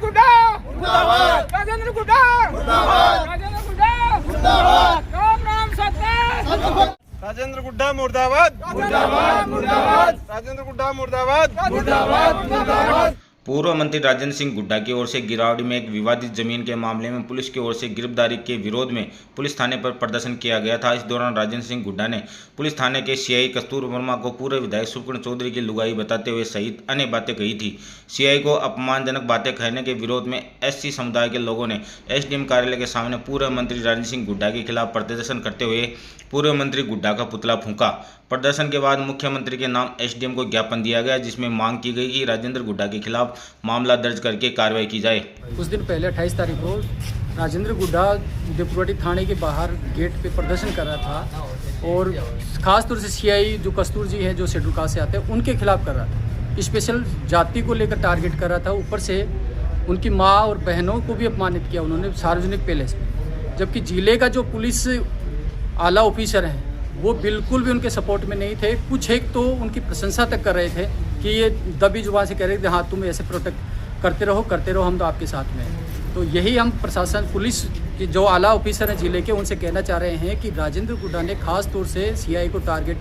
गुड्डा मुर्दाबाद, राजेंद्र गुड्डा मुर्दाबाद, राजेंद्र गुड्डा मुर्दाबाद, राम राम सत्य, राजेंद्र गुड्डा मुर्दाबाद, मुर्दाबाद, मुर्दाबाद, राजेंद्र गुड्डा मुर्दाबाद, मुर्दाबाद, मुर्दाबाद। पूर्व मंत्री राजेंद्र सिंह गुड्डा की ओर से गिरावड़ी में एक विवादित जमीन के मामले में पुलिस की ओर से गिरफ्तारी के विरोध में पुलिस थाने पर प्रदर्शन किया गया था। इस दौरान राजेंद्र सिंह गुड्डा ने पुलिस थाने के सीआई कस्तूर वर्मा को पूर्व विधायक सुकर्ण चौधरी की लुगाई बताते हुए सहित अन्य बातें कही थी। सीआई को अपमानजनक बातें कहने के विरोध में एससी समुदाय के लोगों ने एसडीएम कार्यालय के सामने पूर्व मंत्री राजेंद्र सिंह गुड्डा के खिलाफ प्रदर्शन करते हुए पूर्व मंत्री गुड्डा का पुतला फूंका। प्रदर्शन के बाद मुख्यमंत्री के नाम एसडीएम को ज्ञापन दिया गया, जिसमें मांग की गई कि राजेंद्र गुड्डा के खिलाफ मामला दर्ज करके कार्रवाई की जाए। कुछ दिन पहले 28 तारीख को राजेंद्र गुड्डा उदयपुरवाटी थाने के बाहर गेट पे प्रदर्शन कर रहा था और खासतौर से सीआई जो कस्तूर जी है, जो शेड्यूल कास्ट से आते हैं, उनके खिलाफ कर रहा था। स्पेशल जाति को लेकर टारगेट कर रहा था। ऊपर से उनकी माँ और बहनों को भी अपमानित किया उन्होंने सार्वजनिक पैलेस में। जबकि जिले का जो पुलिस आला ऑफिसर हैं वो बिल्कुल भी उनके सपोर्ट में नहीं थे। कुछ एक तो उनकी प्रशंसा तक कर रहे थे कि ये दबी जुबान से कह रहे थे हाँ तुम ऐसे प्रोटेक्ट करते रहो, हम तो आपके साथ में हैं। तो यही हम प्रशासन पुलिस के जो आला ऑफिसर हैं जिले के, उनसे कहना चाह रहे हैं कि राजेंद्र गुड्डा ने खास तौर से सीआई को टारगेट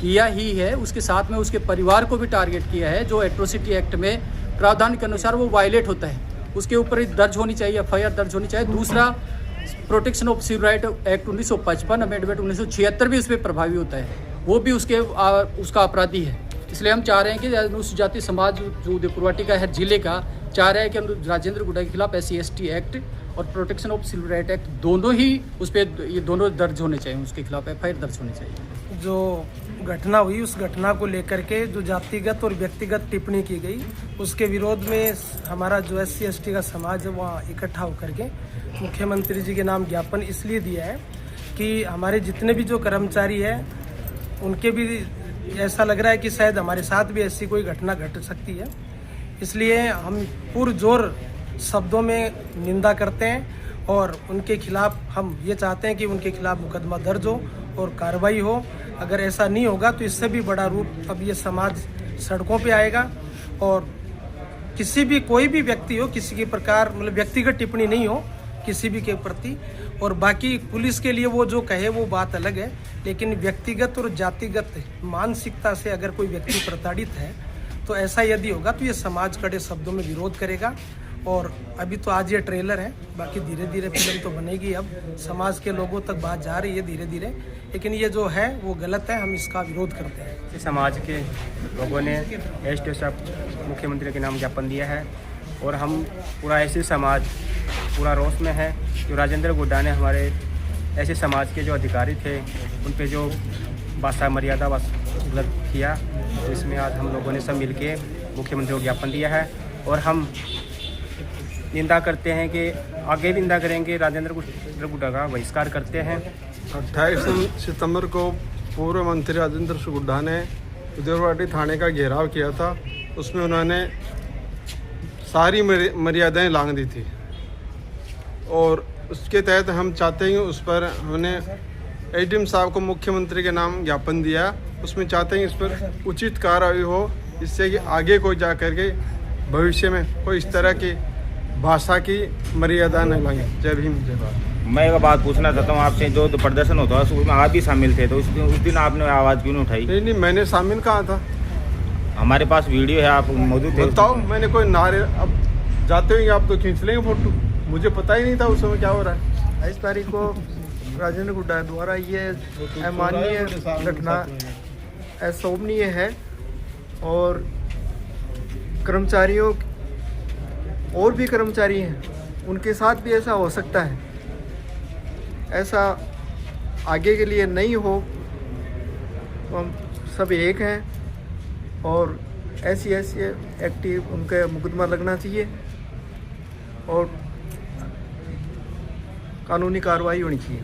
किया ही है, उसके साथ में उसके परिवार को भी टारगेट किया है। जो एट्रोसिटी एक्ट में प्रावधान के अनुसार वो वायलेट होता है, उसके ऊपर दर्ज होनी चाहिए, एफआईआर दर्ज होनी चाहिए। दूसरा, protection of civil right act 1955 amendment 1976 भी उस पर प्रभावी होता है, वो भी उसका अपराधी है। इसलिए हम चाह रहे हैं कि अनुसूचित जाति समाज जो उदयपुरवाटी का है जिले का, चाह रहे हैं कि राजेंद्र गुड्डा के खिलाफ SC/ST एक्ट और protection of civil right act दोनों ही उस पर ये दोनों दर्ज होने चाहिए, उसके खिलाफ एफआईआर दर्ज होनी चाहिए। जो घटना हुई उस घटना को लेकर के जो जातिगत और व्यक्तिगत टिप्पणी की गई, उसके विरोध में हमारा जो SC/ST का समाज है वहाँ इकट्ठा होकर के मुख्यमंत्री जी के नाम ज्ञापन इसलिए दिया है कि हमारे जितने भी जो कर्मचारी हैं उनके भी ऐसा लग रहा है कि शायद हमारे साथ भी ऐसी कोई घटना घट सकती है। इसलिए हम पुरजोर शब्दों में निंदा करते हैं और उनके खिलाफ हम ये चाहते हैं कि उनके खिलाफ मुकदमा दर्ज हो और कार्रवाई हो। अगर ऐसा नहीं होगा तो इससे भी बड़ा रूप अब ये समाज सड़कों पे आएगा और किसी भी कोई भी व्यक्ति हो, किसी के प्रकार मतलब व्यक्तिगत टिप्पणी नहीं हो किसी भी के प्रति। और बाकी पुलिस के लिए वो जो कहे वो बात अलग है, लेकिन व्यक्तिगत और जातिगत मानसिकता से अगर कोई व्यक्ति प्रताड़ित है तो ऐसा यदि होगा तो ये समाज कड़े शब्दों में विरोध करेगा। और अभी तो आज ये ट्रेलर है, बाकी धीरे धीरे फिल्म तो बनेगी। अब समाज के लोगों तक बात जा रही है धीरे धीरे, लेकिन ये जो है वो गलत है, हम इसका विरोध करते हैं। समाज के लोगों ने एसडीएम मुख्यमंत्री के नाम ज्ञापन दिया है और हम पूरा ऐसे समाज पूरा रोष में है जो राजेंद्र गुड्डा ने हमारे ऐसे समाज के जो अधिकारी थे उन पे जो भाषा मर्यादा गलत किया, तो इसमें आज हम लोगों ने सब मिलके मुख्यमंत्री को ज्ञापन दिया है और हम निंदा करते हैं कि आगे भी निंदा करेंगे, राजेंद्र गुड्डा का बहिष्कार करते हैं। 28 सितंबर को पूर्व मंत्री राजेंद्र गुड्डा ने उदयपुरवाटी थाने का घेराव किया था। उसमें उन्होंने सारी मर्यादाएं लांघ दी थी और उसके तहत हम चाहते हैं उस पर हमने एसडीएम साहब को मुख्यमंत्री के नाम ज्ञापन दिया। उसमें चाहते हैं इस पर उचित कार्रवाई हो, इससे कि आगे कोई जा कर के भविष्य में कोई इस तरह की भाषा की मर्यादा न लगे। जय भीम जय भारत। मैं एक बात पूछना चाहता हूँ आपसे, जो प्रदर्शन होता है उसमें आप भी शामिल थे, तो उस दिन आपने आवाज़ क्यों नहीं उठाई? नहीं, मैंने शामिल कहा था, हमारे पास वीडियो है, आप मौजूद थे। बताओ, मैंने कोई नारे अब जाते हुए आप तो खींच लेंगे फोटो, मुझे पता ही नहीं था उस समय क्या हो रहा है। 22 तारीख को राजेंद्र गुड्डा द्वारा ये अमानवीय घटना अशोभनीय है और कर्मचारियों और भी कर्मचारी हैं उनके साथ भी ऐसा हो सकता है। ऐसा आगे के लिए नहीं हो तो हम सब एक हैं और ऐसी एक्टिव उनका मुकदमा लगना चाहिए और कानूनी कार्रवाई होनी चाहिए।